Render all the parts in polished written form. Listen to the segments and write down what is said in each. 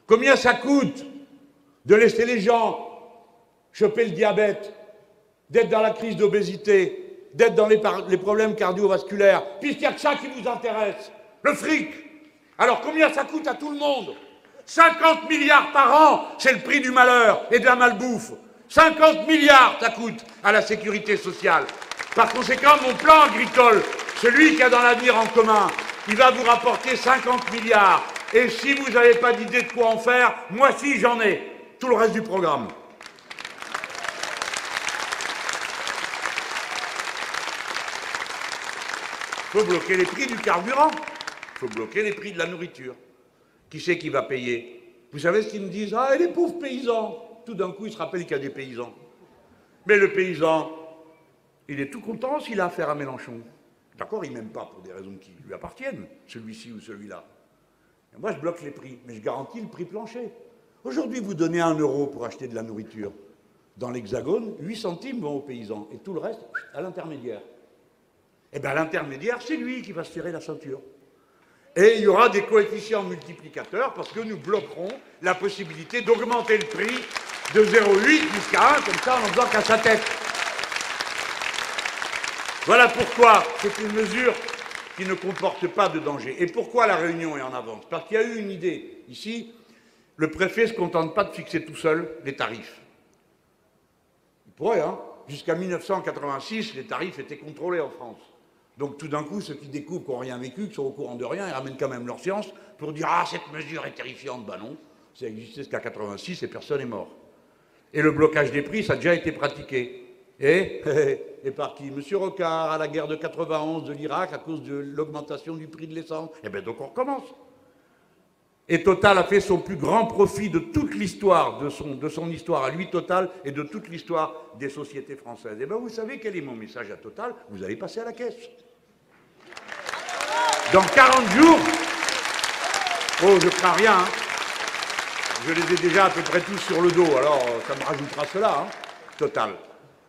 Combien ça coûte de laisser les gens choper le diabète, d'être dans la crise d'obésité, d'être dans les problèmes cardiovasculaires, puisqu'il n'y a que ça qui vous intéresse, le fric. Alors combien ça coûte à tout le monde? 50 milliards par an, c'est le prix du malheur et de la malbouffe. 50 milliards, ça coûte à la sécurité sociale. Par conséquent, mon plan agricole, celui qui a dans l'avenir en commun, il va vous rapporter 50 milliards. Et si vous n'avez pas d'idée de quoi en faire, moi si j'en ai. Tout le reste du programme. Il faut bloquer les prix du carburant. Il faut bloquer les prix de la nourriture. Qui c'est qui va payer? Vous savez ce qu'ils me disent? Ah, et les pauvres paysans. Tout d'un coup, ils se rappellent qu'il y a des paysans. Mais le paysan, il est tout content s'il a affaire à Mélenchon. D'accord, il ne m'aime pas pour des raisons qui lui appartiennent, celui-ci ou celui-là. Et moi, je bloque les prix, mais je garantis le prix plancher. Aujourd'hui, vous donnez 1 euro pour acheter de la nourriture. Dans l'Hexagone, 8 centimes vont aux paysans, et tout le reste, à l'intermédiaire. Eh bien, l'intermédiaire, c'est lui qui va se serrer la ceinture. Et il y aura des coefficients multiplicateurs, parce que nous bloquerons la possibilité d'augmenter le prix de 0,8 jusqu'à 1, comme ça, en n'en faisant qu'à sa tête. Voilà pourquoi c'est une mesure qui ne comporte pas de danger. Et pourquoi la Réunion est en avance? Parce qu'il y a eu une idée. Ici, le préfet ne se contente pas de fixer tout seul les tarifs. Il pourrait, hein. Jusqu'à 1986, les tarifs étaient contrôlés en France. Donc tout d'un coup, ceux qui découvrent qui n'ont rien vécu, qui sont au courant de rien, ils ramènent quand même leur science pour dire « Ah, cette mesure est terrifiante !» Ben non, ça existait jusqu'à 86 et personne n'est mort. Et le blocage des prix, ça a déjà été pratiqué. Et par qui? Monsieur Rocard, à la guerre de 91 de l'Irak, à cause de l'augmentation du prix de l'essence. Eh bien donc on recommence. Et Total a fait son plus grand profit de toute l'histoire, de son histoire à lui, Total, et de toute l'histoire des sociétés françaises. Eh bien vous savez quel est mon message à Total? Vous allez passer à la caisse. Dans 40 jours, oh je crains rien, hein. Je les ai déjà à peu près tous sur le dos, alors ça me rajoutera cela, hein. Total.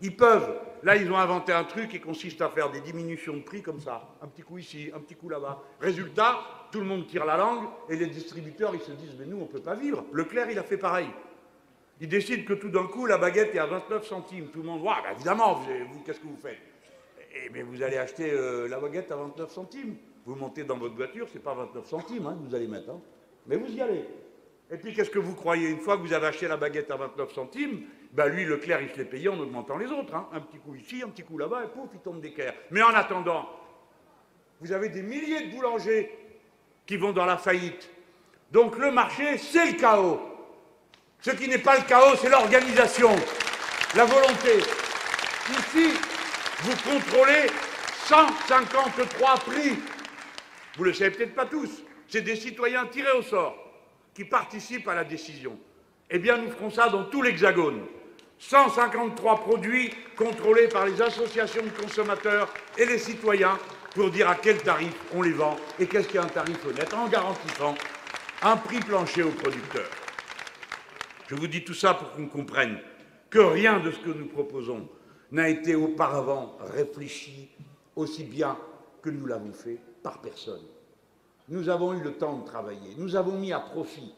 Ils peuvent, là ils ont inventé un truc qui consiste à faire des diminutions de prix comme ça, un petit coup ici, un petit coup là-bas. Résultat, tout le monde tire la langue et les distributeurs ils se disent mais nous on ne peut pas vivre. Leclerc il a fait pareil. Il décide que tout d'un coup la baguette est à 29 centimes. Tout le monde voit, bah, évidemment, vous qu'est-ce que vous faites? Mais vous allez acheter la baguette à 29 centimes. Vous montez dans votre voiture, c'est pas 29 centimes hein, que vous allez mettre, hein. Mais vous y allez. Et puis, qu'est-ce que vous croyez? Une fois que vous avez acheté la baguette à 29 centimes, ben lui, Leclerc, il se l'est payé en augmentant les autres. Hein. Un petit coup ici, un petit coup là-bas, et pouf, il tombe d'équerre. Mais en attendant, vous avez des milliers de boulangers qui vont dans la faillite. Donc le marché, c'est le chaos. Ce qui n'est pas le chaos, c'est l'organisation, la volonté. Ici, vous contrôlez 153 prix. Vous ne le savez peut-être pas tous. C'est des citoyens tirés au sort qui participent à la décision. Eh bien, nous ferons ça dans tout l'Hexagone. 153 produits contrôlés par les associations de consommateurs et les citoyens pour dire à quel tarif on les vend et qu'est-ce qui est un tarif honnête, en garantissant un prix plancher aux producteurs. Je vous dis tout ça pour qu'on comprenne que rien de ce que nous proposons n'a été auparavant réfléchi aussi bien que nous l'avons fait par personne. Nous avons eu le temps de travailler. Nous avons mis à profit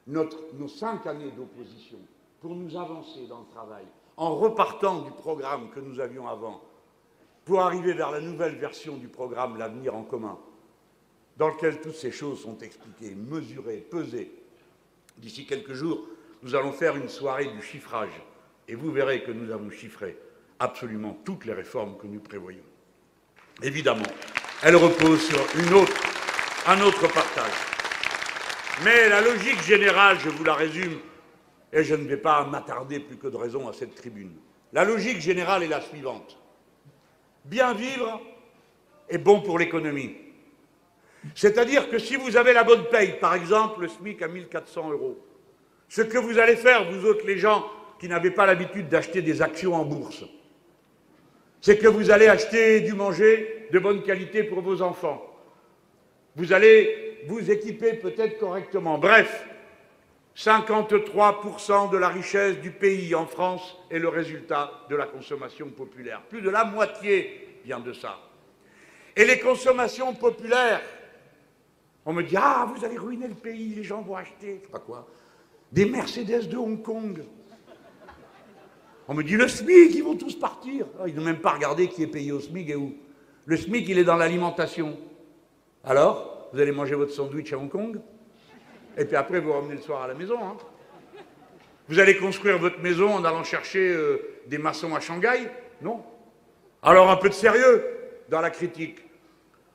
nos 5 années d'opposition pour nous avancer dans le travail, en repartant du programme que nous avions avant, pour arriver vers la nouvelle version du programme L'Avenir en commun, dans lequel toutes ces choses sont expliquées, mesurées, pesées. D'ici quelques jours, nous allons faire une soirée du chiffrage, et vous verrez que nous avons chiffré absolument toutes les réformes que nous prévoyons. Évidemment, elles reposent sur un autre partage. Mais la logique générale, je vous la résume, et je ne vais pas m'attarder plus que de raison à cette tribune. La logique générale est la suivante. Bien vivre est bon pour l'économie. C'est-à-dire que si vous avez la bonne paye, par exemple le SMIC à 1 400 €, ce que vous allez faire, vous autres les gens qui n'avez pas l'habitude d'acheter des actions en bourse, c'est que vous allez acheter du manger de bonne qualité pour vos enfants. Vous allez vous équiper peut-être correctement. Bref, 53% de la richesse du pays en France est le résultat de la consommation populaire. Plus de la moitié vient de ça. Et les consommations populaires, On me dit, ah, vous allez ruiner le pays, les gens vont acheter, je sais pas quoi, des Mercedes de Hong Kong. On me dit, le SMIC, ils vont tous partir. Oh, ils n'ont même pas regardé qui est payé au SMIC et où. Le SMIC, il est dans l'alimentation. Alors, vous allez manger votre sandwich à Hong Kong, et puis après, vous revenez le soir à la maison. Hein. Vous allez construire votre maison en allant chercher des maçons à Shanghai? Non. Alors, un peu de sérieux dans la critique.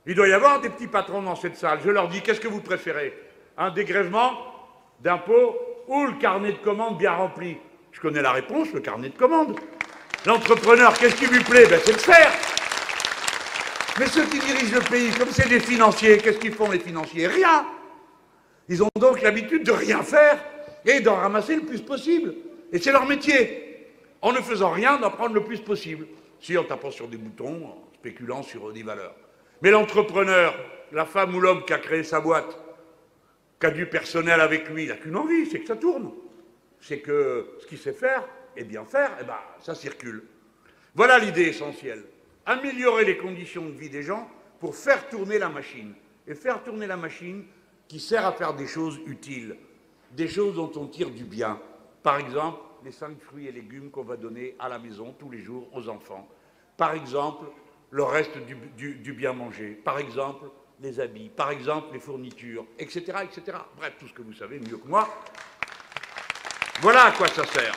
Il doit y avoir des petits patrons dans cette salle. Je leur dis, qu'est-ce que vous préférez? Un dégrèvement d'impôts ou le carnet de commandes bien rempli? Je connais la réponse, le carnet de commandes. L'entrepreneur, qu'est-ce qui lui plaît? Ben, c'est de faire. Mais ceux qui dirigent le pays, comme c'est des financiers, qu'est-ce qu'ils font les financiers? Rien. Ils ont donc l'habitude de rien faire et d'en ramasser le plus possible. Et c'est leur métier. En ne faisant rien, d'en prendre le plus possible. Si en tapant sur des boutons, en spéculant sur des valeurs. Mais l'entrepreneur, la femme ou l'homme qui a créé sa boîte, qui a du personnel avec lui, il n'a qu'une envie, c'est que ça tourne. C'est que ce qu'il sait faire, et bien faire, eh ben, ça circule. Voilà l'idée essentielle. Améliorer les conditions de vie des gens pour faire tourner la machine. Et faire tourner la machine qui sert à faire des choses utiles, des choses dont on tire du bien. Par exemple, les 5 fruits et légumes qu'on va donner à la maison tous les jours aux enfants. Par exemple, le reste du bien manger. Par exemple, les habits. Par exemple, les fournitures, etc., etc. Bref, tout ce que vous savez mieux que moi. Voilà à quoi ça sert.